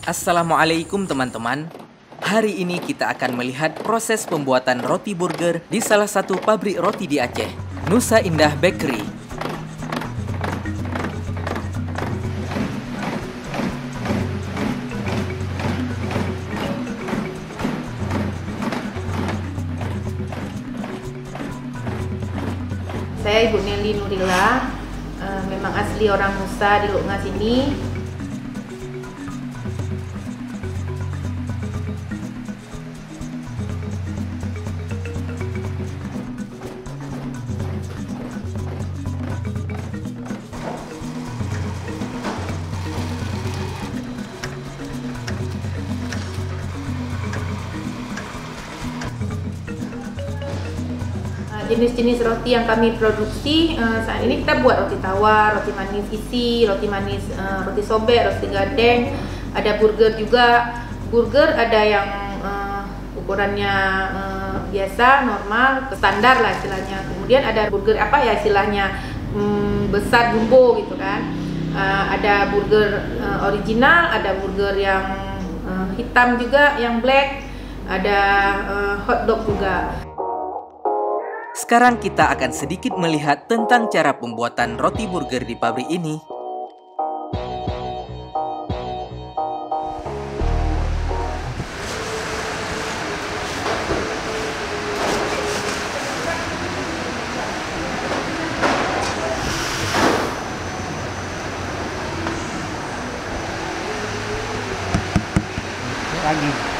Assalamualaikum teman-teman. Hari ini kita akan melihat proses pembuatan roti burger di salah satu pabrik roti di Aceh, Nusa Indah Bakery. Saya Ibu Nelly Nurila, memang asli orang Nusa di Lukngas sini. Jenis-jenis roti yang kami produksi saat ini, kita buat roti tawar, roti manis isi, roti manis, roti sobek, roti gandeng, ada burger juga. Burger ada yang ukurannya biasa, normal, standar lah istilahnya. Kemudian ada burger istilahnya besar jumbo gitu kan. Ada burger original, ada burger yang hitam juga, yang black, ada hotdog juga. Sekarang kita akan sedikit melihat tentang cara pembuatan roti burger di pabrik ini. Lagi.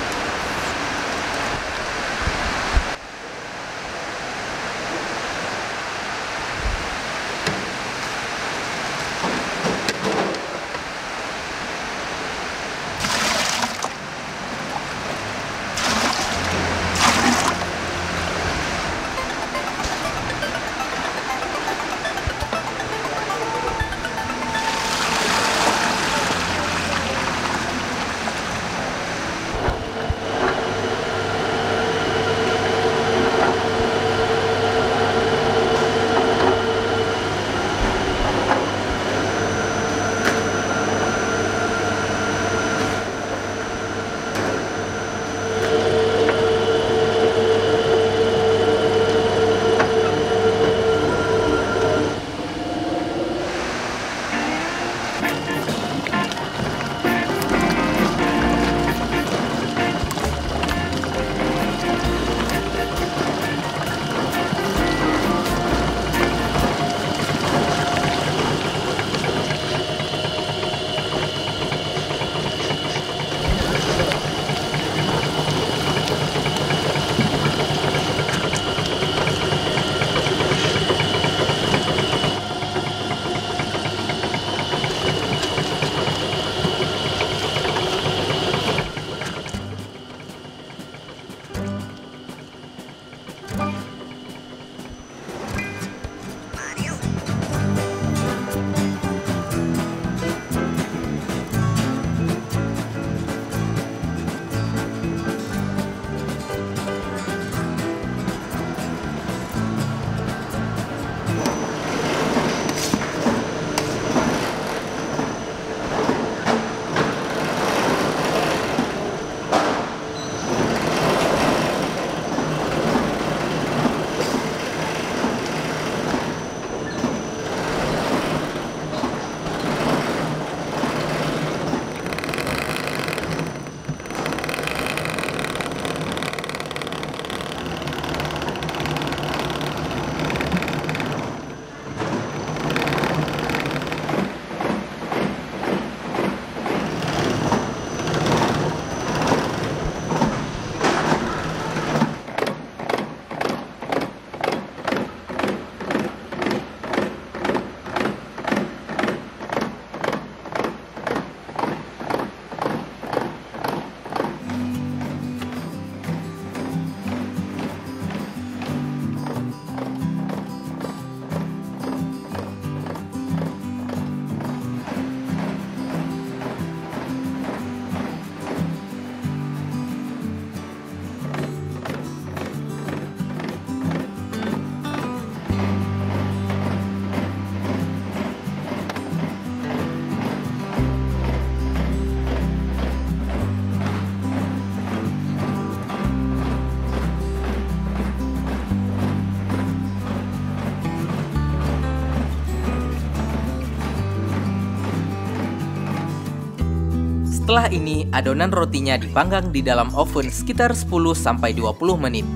Setelah ini, adonan rotinya dipanggang di dalam oven sekitar 10-20 menit.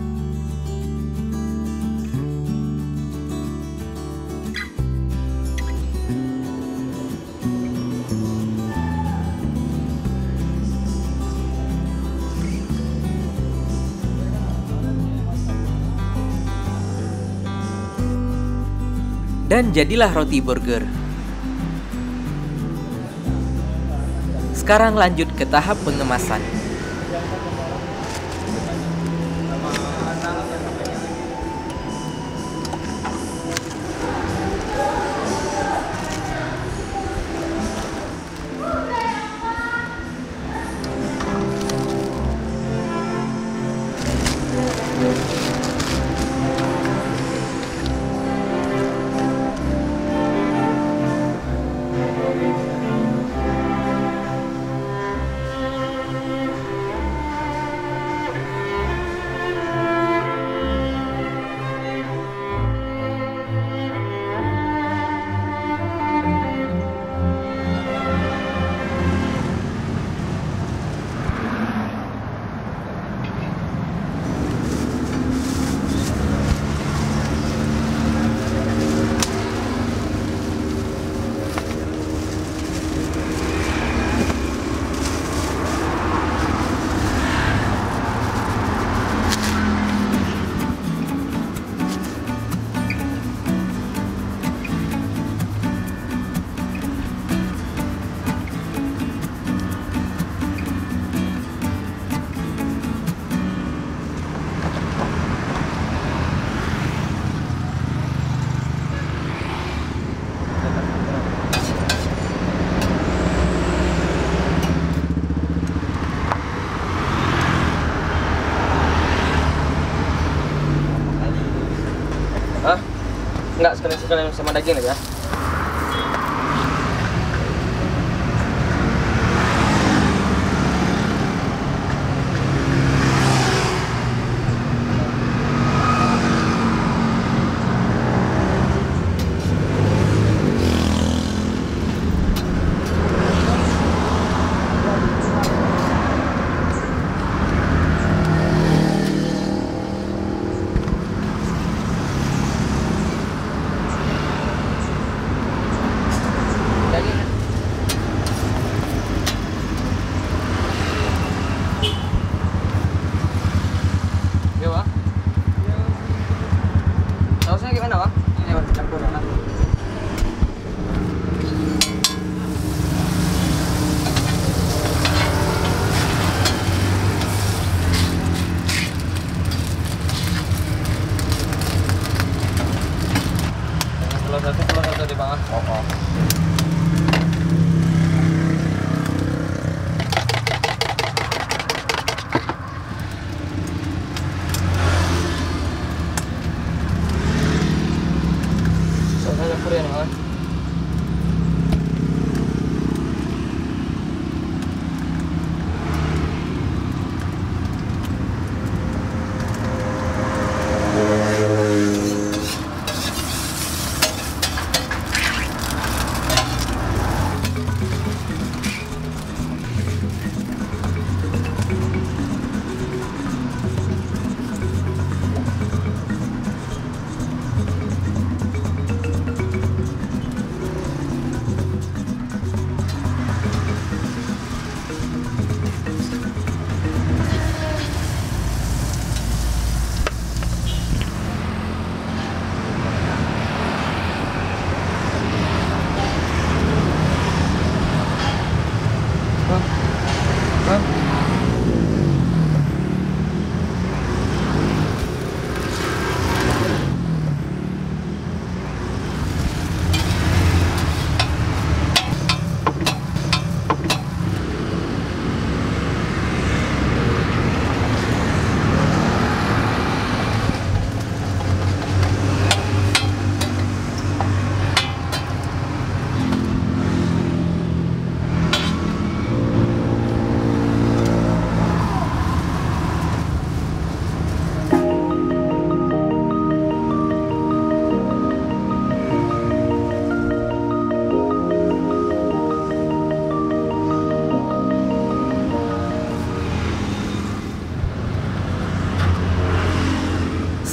Dan jadilah roti burger. Sekarang lanjut ke tahap pengemasan. Enggak, sekalian sama daging aja. Sausnya gimana, Bang? Ini Bang, campur enak. Telur satu di bawah. Oh.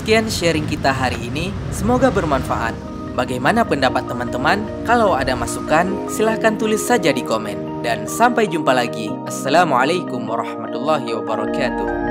Sekian sharing kita hari ini, semoga bermanfaat. Bagaimana pendapat teman-teman? Kalau ada masukan, silahkan tulis saja di komen. Dan sampai jumpa lagi. Assalamualaikum warahmatullahi wabarakatuh.